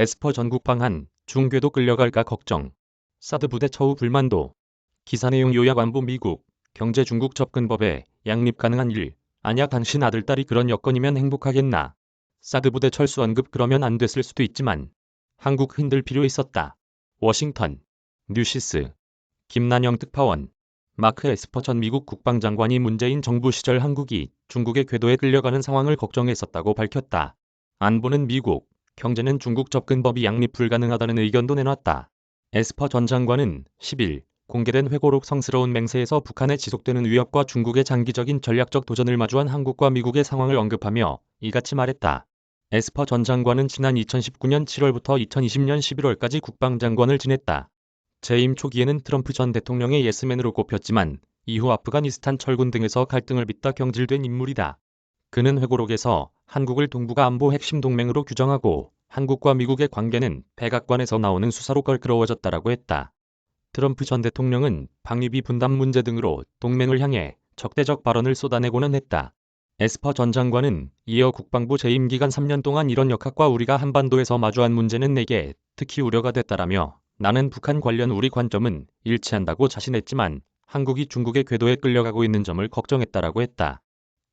에스퍼 전국 방한, 중궤도 끌려갈까 걱정. 사드 부대 처우 불만도. 기사 내용 요약 안보 미국, 경제 중국 접근법에 양립 가능한 일. 아냐 당신 아들딸이 그런 여건이면 행복하겠나. 사드 부대 철수 언급 그러면 안 됐을 수도 있지만 한국 흔들 필요 있었다. 워싱턴. 뉴시스. 김난영 특파원. 마크 에스퍼 전 미국 국방장관이 문재인 정부 시절 한국이 중국의 궤도에 끌려가는 상황을 걱정했었다고 밝혔다. 안보는 미국, 경제는 중국 접근법이 양립 불가능하다는 의견도 내놨다. 에스퍼 전 장관은 10일 공개된 회고록 성스러운 맹세에서 북한의 지속되는 위협과 중국의 장기적인 전략적 도전을 마주한 한국과 미국의 상황을 언급하며 이같이 말했다. 에스퍼 전 장관은 지난 2019년 7월부터 2020년 11월까지 국방장관을 지냈다. 재임 초기에는 트럼프 전 대통령의 예스맨으로 꼽혔지만 이후 아프가니스탄 철군 등에서 갈등을 빚다 경질된 인물이다. 그는 회고록에서 한국을 동북아 안보 핵심 동맹으로 규정하고 한국과 미국의 관계는 백악관에서 나오는 수사로 껄끄러워졌다라고 했다. 트럼프 전 대통령은 방위비 분담 문제 등으로 동맹을 향해 적대적 발언을 쏟아내고는 했다. 에스퍼 전 장관은 이어 국방부 재임 기간 3년 동안 이런 역학과 우리가 한반도에서 마주한 문제는 내게 특히 우려가 됐다라며 나는 북한 관련 우리 관점은 일치한다고 자신했지만 한국이 중국의 궤도에 끌려가고 있는 점을 걱정했다라고 했다.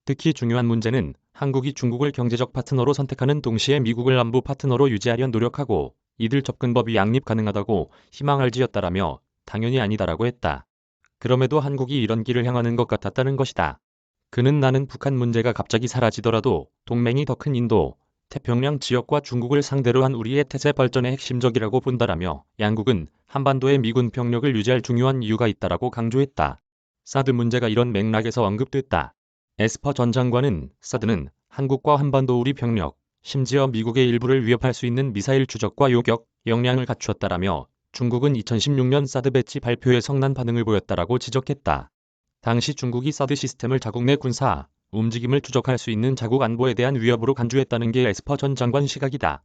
특히 중요한 문제는 한국이 중국을 경제적 파트너로 선택하는 동시에 미국을 안보 파트너로 유지하려 노력하고 이들 접근법이 양립 가능하다고 희망할 지였다라며 당연히 아니다라고 했다. 그럼에도 한국이 이런 길을 향하는 것 같았다는 것이다. 그는 나는 북한 문제가 갑자기 사라지더라도 동맹이 더 큰 인도, 태평양 지역과 중국을 상대로 한 우리의 태세 발전의 핵심적이라고 본다라며 양국은 한반도에 미군 병력을 유지할 중요한 이유가 있다라고 강조했다. 사드 문제가 이런 맥락에서 언급됐다. 에스퍼 전 장관은 사드는 한국과 한반도 우리 병력, 심지어 미국의 일부를 위협할 수 있는 미사일 추적과 요격, 역량을 갖추었다라며 중국은 2016년 사드 배치 발표에 성난 반응을 보였다라고 지적했다. 당시 중국이 사드 시스템을 자국 내 군사, 움직임을 추적할 수 있는 자국 안보에 대한 위협으로 간주했다는 게 에스퍼 전 장관 시각이다.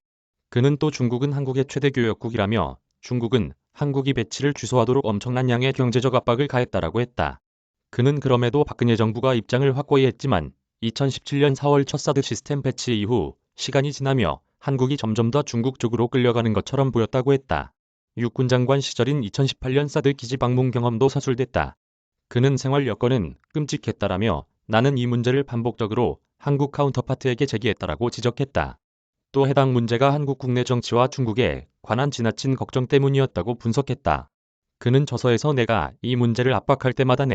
그는 또 중국은 한국의 최대 교역국이라며 중국은 한국이 배치를 취소하도록 엄청난 양의 경제적 압박을 가했다라고 했다. 그는 그럼에도 박근혜 정부가 입장을 확고히 했지만 2017년 4월 첫 사드 시스템 배치 이후 시간이 지나며 한국이 점점 더 중국 쪽으로 끌려가는 것처럼 보였다고 했다. 육군 장관 시절인 2018년 사드 기지 방문 경험도 서술됐다. 그는 생활 여건은 끔찍했다라며 나는 이 문제를 반복적으로 한국 카운터파트에게 제기했다라고 지적했다. 또 해당 문제가 한국 국내 정치와 중국에 관한 지나친 걱정 때문이었다고 분석했다. 그는 저서에서 내가 이 문제를 압박할 때마다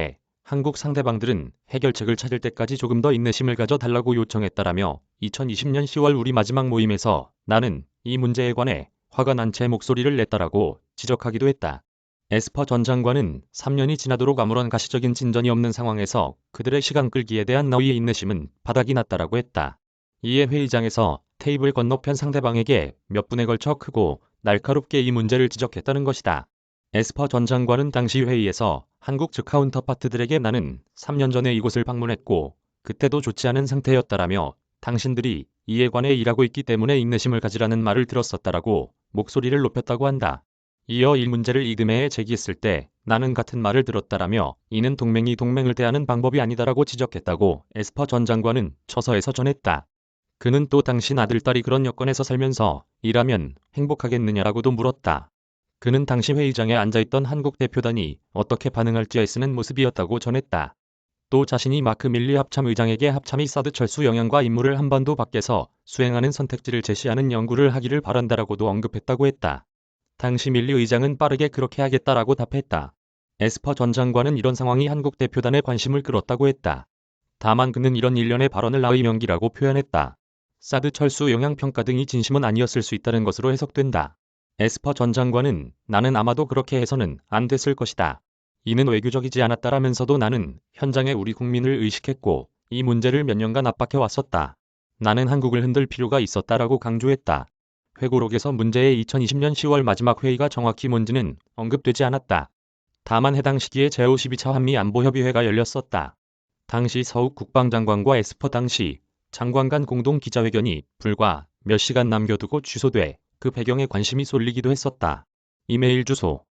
한국 상대방들은 해결책을 찾을 때까지 조금 더 인내심을 가져 달라고 요청했다라며 2020년 10월 우리 마지막 모임에서 나는 이 문제에 관해 화가 난 채 목소리를 냈다라고 지적하기도 했다. 에스퍼 전 장관은 3년이 지나도록 아무런 가시적인 진전이 없는 상황에서 그들의 시간 끌기에 대한 너희의 인내심은 바닥이 났다라고 했다. 이에 회의장에서 테이블 건너편 상대방에게 몇 분에 걸쳐 크고 날카롭게 이 문제를 지적했다는 것이다. 에스퍼 전 장관은 당시 회의에서 한국 측 카운터파트들에게 나는 3년 전에 이곳을 방문했고 그때도 좋지 않은 상태였다라며 당신들이 이에 관해 일하고 있기 때문에 인내심을 가지라는 말을 들었었다라고 목소리를 높였다고 한다. 이어 이 문제를 이듬해에 제기했을 때 나는 같은 말을 들었다라며 이는 동맹이 동맹을 대하는 방법이 아니다라고 지적했다고 에스퍼 전 장관은 처서에서 전했다. 그는 또 당신 아들딸이 그런 여건에서 살면서 일하면 행복하겠느냐라고도 물었다. 그는 당시 회의장에 앉아있던 한국 대표단이 어떻게 반응할지 애쓰는 모습이었다고 전했다. 또 자신이 마크 밀리 합참 의장에게 합참이 사드 철수 영향과 임무를 한반도 밖에서 수행하는 선택지를 제시하는 연구를 하기를 바란다라고도 언급했다고 했다. 당시 밀리 의장은 빠르게 그렇게 하겠다라고 답했다. 에스퍼 전 장관은 이런 상황이 한국 대표단의 관심을 끌었다고 했다. 다만 그는 이런 일련의 발언을 나의 명기라고 표현했다. 사드 철수 영향평가 등이 진심은 아니었을 수 있다는 것으로 해석된다. 에스퍼 전 장관은 나는 아마도 그렇게 해서는 안 됐을 것이다. 이는 외교적이지 않았다라면서도 나는 현장에 우리 국민을 의식했고 이 문제를 몇 년간 압박해 왔었다. 나는 한국을 흔들 필요가 있었다라고 강조했다. 회고록에서 문제의 2020년 10월 마지막 회의가 정확히 뭔지는 언급되지 않았다. 다만 해당 시기에 제52차 한미안보협의회가 열렸었다. 당시 서욱 국방장관과 에스퍼 당시 장관 간 공동 기자회견이 불과 몇 시간 남겨두고 취소돼 그 배경에 관심이 쏠리기도 했었다. 이메일 주소